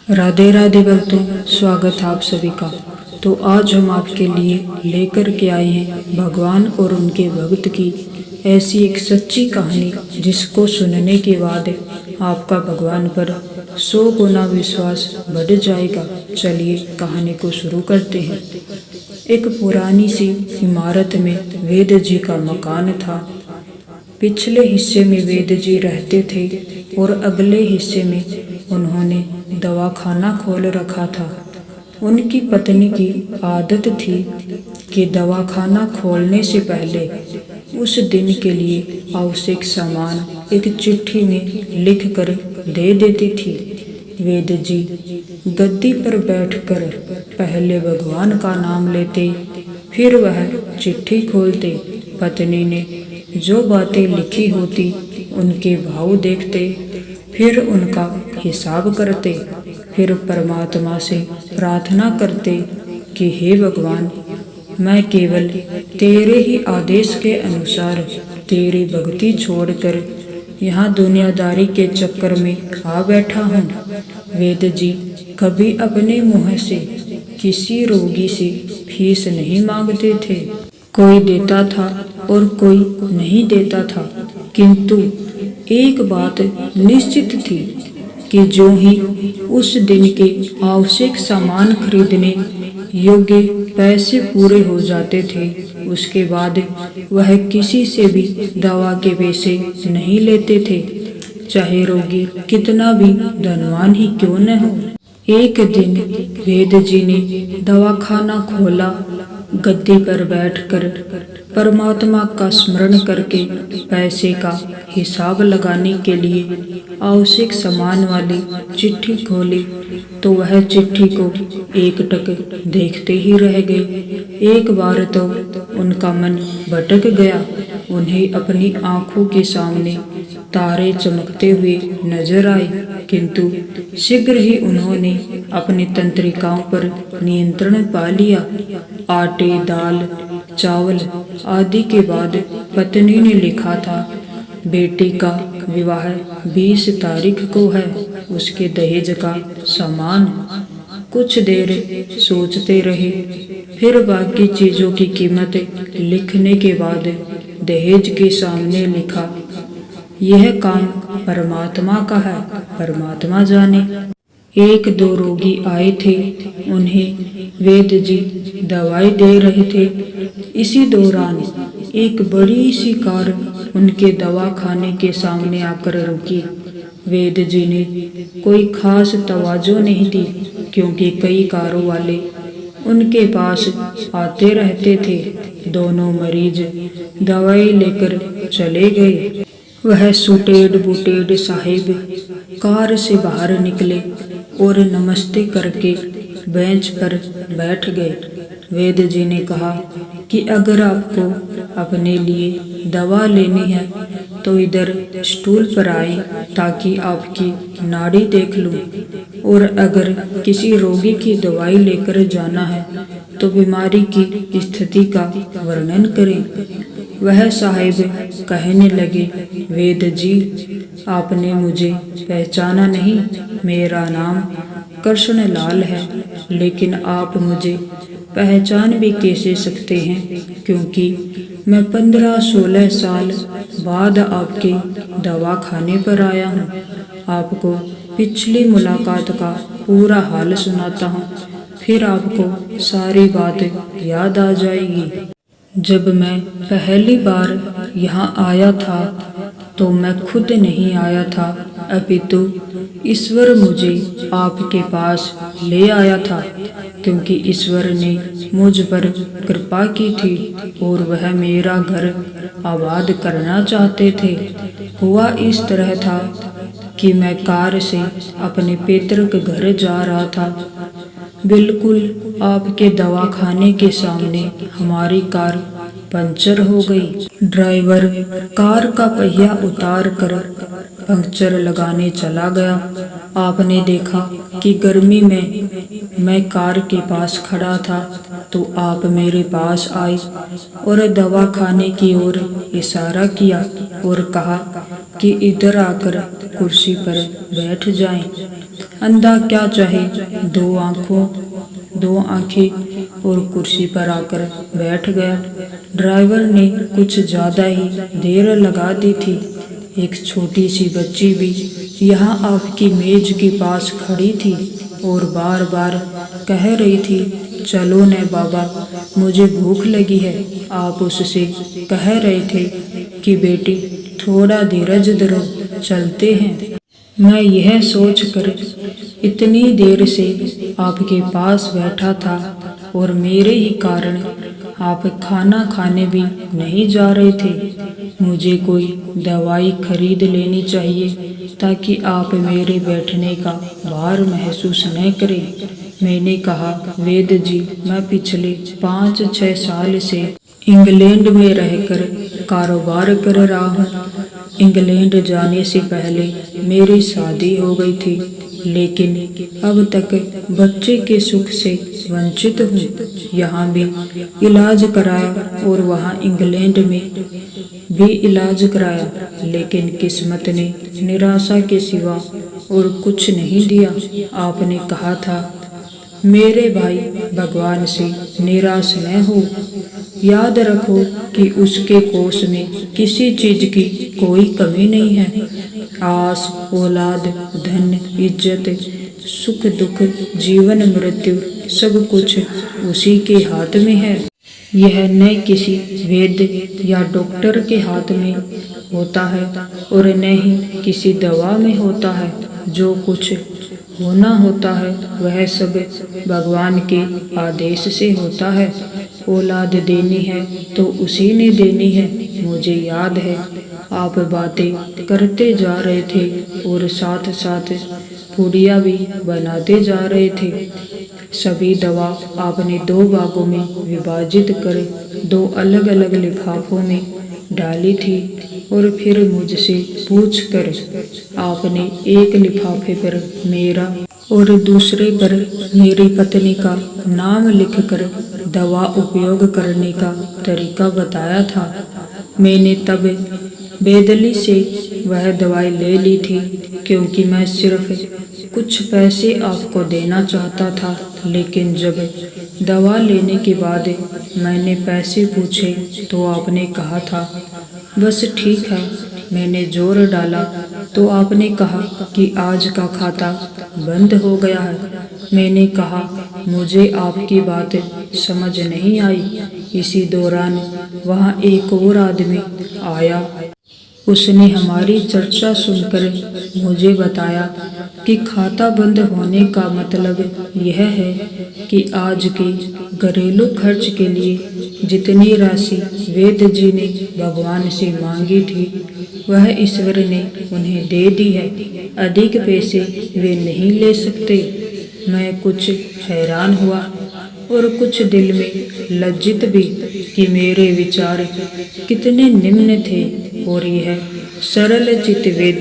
राधे राधे भक्तों, स्वागत है आप सभी का। तो आज हम आपके लिए लेकर के आए हैं भगवान और उनके भक्त की ऐसी एक सच्ची कहानी, जिसको सुनने के बाद आपका भगवान पर 100 गुना विश्वास बढ़ जाएगा। चलिए कहानी को शुरू करते हैं। एक पुरानी सी इमारत में वेद जी का मकान था। पिछले हिस्से में वेद जी रहते थे और अगले हिस्से में उन्होंने दवाखाना खोल रखा था। उनकी पत्नी की आदत थी कि दवाखाना खोलने से पहले उस दिन के लिए आवश्यक सामान एक चिट्ठी में लिख कर दे देती थी। वेद जी गद्दी पर बैठकर पहले भगवान का नाम लेते, फिर वह चिट्ठी खोलते। पत्नी ने जो बातें लिखी होती उनके भाव देखते, फिर उनका हिसाब करते, फिर परमात्मा से प्रार्थना करते कि हे भगवान, मैं केवल तेरे ही आदेश के अनुसार तेरी भक्ति छोड़कर यहाँ दुनियादारी के चक्कर में आ बैठा हूँ। वेद जी कभी अपने मुँह से किसी रोगी से फीस नहीं मांगते थे। कोई देता था और कोई नहीं देता था, किंतु एक बात निश्चित थी कि जो ही उस दिन के आवश्यक सामान खरीदने योग्य पैसे पूरे हो जाते थे, उसके बाद वह किसी से भी दवा के पैसे नहीं लेते थे, चाहे रोगी कितना भी धनवान ही क्यों न हो। एक दिन वेद जी ने दवाखाना खोला। गद्दी पर बैठकर परमात्मा का स्मरण करके पैसे का हिसाब लगाने के लिए आवश्यक सामान वाली चिट्ठी खोली तो वह चिट्ठी को एकटक देखते ही रह गए। एक बार तो उनका मन भटक गया। उन्हें अपनी आंखों के सामने तारे चमकते हुए नजर आए, किंतु शीघ्र ही उन्होंने अपनी तंत्रिकाओं पर नियंत्रण पा लिया। आटे, दाल, चावल आदि के बाद पत्नी ने लिखा था, बेटी का विवाह 20 तारीख को है, उसके दहेज का सामान। कुछ देर सोचते रहे, फिर बाकी चीजों की कीमत लिखने के बाद दहेज के सामने लिखा, यह काम परमात्मा का है, परमात्मा जाने। एक दो रोगी आए थे, उन्हें वेद जी दवाई दे रहे थे। इसी दौरान एक बड़ी सी कार उनके दवाखाने के सामने आकर रुकी। वेद जी ने कोई खास तवज्जो नहीं दी, क्योंकि कई कारों वाले उनके पास आते रहते थे। दोनों मरीज दवाई लेकर चले गए। वह सुटेड बुटेड साहिब कार से बाहर निकले और नमस्ते करके बेंच पर बैठ गए। वेद जी ने कहा कि अगर आपको अपने लिए दवा लेनी है तो इधर स्टूल पर आए, ताकि आपकी नाड़ी देख लूं, और अगर किसी रोगी की दवाई लेकर जाना है तो बीमारी की स्थिति का वर्णन करें। वह साहिब कहने लगे, वेद जी, आपने मुझे पहचाना नहीं। मेरा नाम कृष्ण लाल है, लेकिन आप मुझे पहचान भी कैसे सकते हैं, क्योंकि मैं 15-16 साल बाद आपके दवाखाने पर आया हूँ। आपको पिछली मुलाकात का पूरा हाल सुनाता हूँ, फिर आपको सारी बात याद आ जाएगी। जब मैं पहली बार यहाँ आया था तो मैं खुद नहीं आया था, अपितु ईश्वर मुझे आपके पास ले आया था, क्योंकि ईश्वर ने मुझ पर कृपा की थी और वह मेरा घर आबाद करना चाहते थे। हुआ इस तरह था कि मैं कार से अपने पैतृक घर जा रहा था। बिल्कुल आपके दवाखाने के सामने हमारी कार पंचर हो गई। ड्राइवर कार का पहिया उतार कर पंक्चर लगाने चला गया। आपने देखा कि गर्मी में मैं कार के पास खड़ा था, तो आप मेरे पास आए और दवाखाने की ओर इशारा किया और कहा कि इधर आकर कुर्सी पर बैठ जाएं। अंधा क्या चाहे, दो आंखें और कुर्सी पर आकर बैठ गया। ड्राइवर ने कुछ ज्यादा ही देर लगा दी थी। एक छोटी सी बच्ची भी यहाँ आपकी मेज के पास खड़ी थी और बार बार कह रही थी, चलो न बाबा, मुझे भूख लगी है। आप उससे कह रहे थे कि बेटी थोड़ा धीरज धरो, चलते हैं। मैं यह सोचकर इतनी देर से आपके पास बैठा था और मेरे ही कारण आप खाना खाने भी नहीं जा रहे थे। मुझे कोई दवाई खरीद लेनी चाहिए ताकि आप मेरे बैठने का भार महसूस न करें। मैंने कहा, वेद जी, मैं पिछले 5-6 साल से इंग्लैंड में रहकर कारोबार कर रहा हूँ। इंग्लैंड जाने से पहले मेरी शादी हो गई थी, लेकिन अब तक बच्चे के सुख से वंचित हूँ। यहाँ भी इलाज कराया और वहाँ इंग्लैंड में भी इलाज कराया, लेकिन किस्मत ने निराशा के सिवा और कुछ नहीं दिया। आपने कहा था, मेरे भाई, भगवान से निराश न हो। याद रखो कि उसके कोष में किसी चीज की कोई कमी नहीं है। आस, औलाद, धन, इज्जत, सुख दुख, जीवन मृत्यु, सब कुछ उसी के हाथ में है। यह न किसी वैद्य या डॉक्टर के हाथ में होता है और न ही किसी दवा में होता है। जो कुछ होना होता है वह सब भगवान के आदेश से होता है। औलाद देनी है तो उसी ने देनी है। मुझे याद है आप बातें करते जा रहे थे और साथ साथ पुड़िया भी बनाते जा रहे थे। सभी दवा आपने 2 भागों में विभाजित कर 2 अलग अलग लिफाफों में डाली थी और फिर मुझसे पूछकर आपने एक लिफाफे पर मेरा और दूसरे पर मेरी पत्नी का नाम लिखकर दवा उपयोग करने का तरीका बताया था। मैंने तब बेदली से वह दवाई ले ली थी, क्योंकि मैं सिर्फ कुछ पैसे आपको देना चाहता था। लेकिन जब दवा लेने के बाद मैंने पैसे पूछे तो आपने कहा था, बस ठीक है। मैंने जोर डाला तो आपने कहा कि आज का खाता बंद हो गया है। मैंने कहा, मुझे आपकी बात समझ नहीं आई। इसी दौरान वहाँ एक और आदमी आया। उसने हमारी चर्चा सुनकर मुझे बताया कि खाता बंद होने का मतलब यह है कि आज के घरेलू खर्च के लिए जितनी राशि वेद जी ने भगवान से मांगी थी वह ईश्वर ने उन्हें दे दी है। अधिक पैसे वे नहीं ले सकते। मैं कुछ हैरान हुआ और कुछ दिल में लज्जित भी कि मेरे विचार कितने निम्न थे और यह सरल चित्त वेद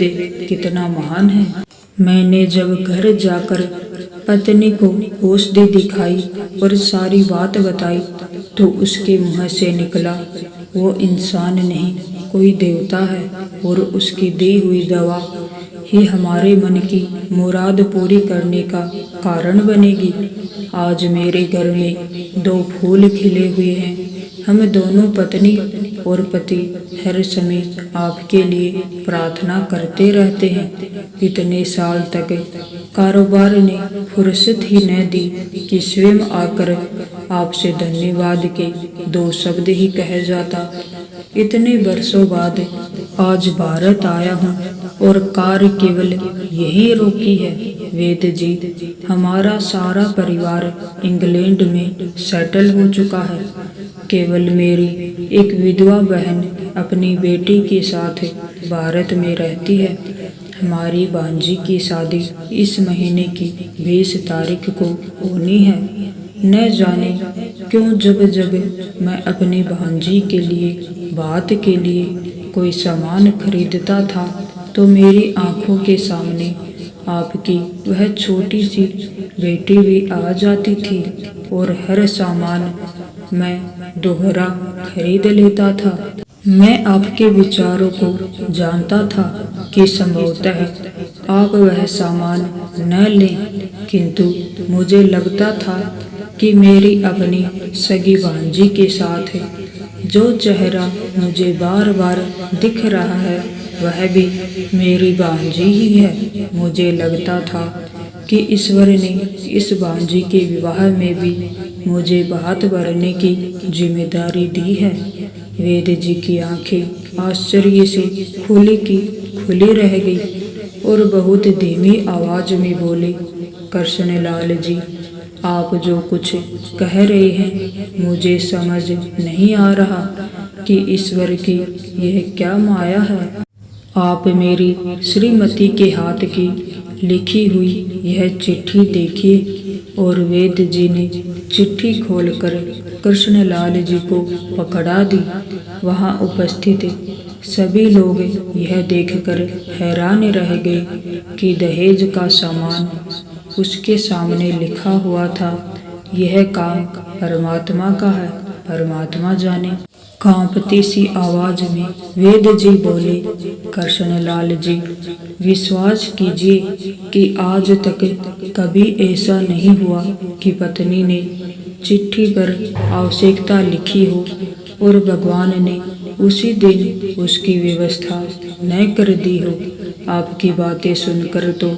कितना महान है। मैंने जब घर जाकर पत्नी को औषधि दिखाई और सारी बात बताई तो उसके मुंह से निकला, वो इंसान नहीं कोई देवता है और उसकी दी हुई दवा ही हमारे मन की मुराद पूरी करने का कारण बनेगी। आज मेरे घर में 2 फूल खिले हुए हैं। हम दोनों पत्नी और पति हर समय आपके लिए प्रार्थना करते रहते हैं। इतने साल तक कारोबार ने फुर्सत ही न दी कि स्वयं आकर आपसे धन्यवाद के 2 शब्द ही कह जाता। इतने वर्षों बाद आज भारत आया हूँ और कार केवल यही रोकी है। वेद जी, हमारा सारा परिवार इंग्लैंड में सेटल हो चुका है। केवल मेरी एक विधवा बहन अपनी बेटी के साथ भारत में रहती है। हमारी भांजी की शादी इस महीने की 20 तारीख को होनी है। न जाने क्यों जब जब मैं अपनी भांजी के लिए बात के लिए कोई सामान खरीदता था तो मेरी आंखों के सामने आपकी वह छोटी सी बेटी भी आ जाती थी और हर सामान मैं दोहरा खरीद लेता था। मैं आपके विचारों को जानता था कि संभवतः आप वह सामान न लें, किंतु मुझे लगता था कि मेरी अपनी सगी भांजी के साथ जो चेहरा मुझे बार बार दिख रहा है वह भी मेरी भांजी ही है। मुझे लगता था कि ईश्वर ने इस भांजी के विवाह में भी मुझे भात भरने की जिम्मेदारी दी है। वेद जी की आंखें आश्चर्य से खुली की खुली रह गई और बहुत धीमी आवाज में बोले, कृष्णलाल जी, आप जो कुछ कह रहे हैं मुझे समझ नहीं आ रहा कि ईश्वर की यह क्या माया है। आप मेरी श्रीमती के हाथ की लिखी हुई यह चिट्ठी देखिए। और वेद जी ने चिट्ठी खोलकर कृष्णलाल जी को पकड़ा दी। वहां उपस्थित सभी लोग यह देखकर हैरान रह गए कि दहेज का सामान उसके सामने लिखा हुआ था। यह काम परमात्मा का है, परमात्मा जाने। कांपती सी आवाज में वेद जी बोले, कृष्णलाल जी, विश्वास कीजिए कि आज तक कभी ऐसा नहीं हुआ कि पत्नी ने चिट्ठी पर आवश्यकता लिखी हो और भगवान ने उसी दिन उसकी व्यवस्था न कर दी हो। आपकी बातें सुनकर तो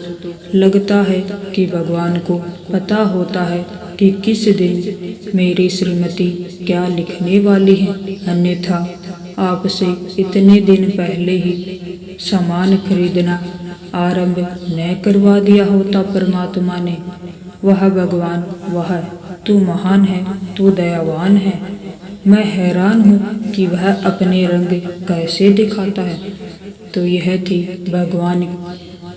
लगता है कि भगवान को पता होता है कि किस दिन मेरी श्रीमती क्या लिखने वाली है, अन्यथा आपसे इतने दिन पहले ही सामान खरीदना आरंभ न करवा दिया होता परमात्मा ने। वह भगवान, वह तू महान है, तू दयावान है। मैं हैरान हूँ कि वह अपने रंग कैसे दिखाता है। तो यह थी भगवान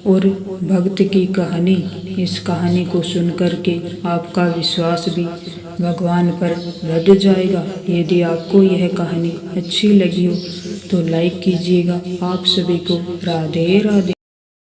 और भक्त की कहानी। इस कहानी को सुनकर के आपका विश्वास भी भगवान पर बढ़ जाएगा। यदि आपको यह कहानी अच्छी लगी हो तो लाइक कीजिएगा। आप सभी को राधे राधे।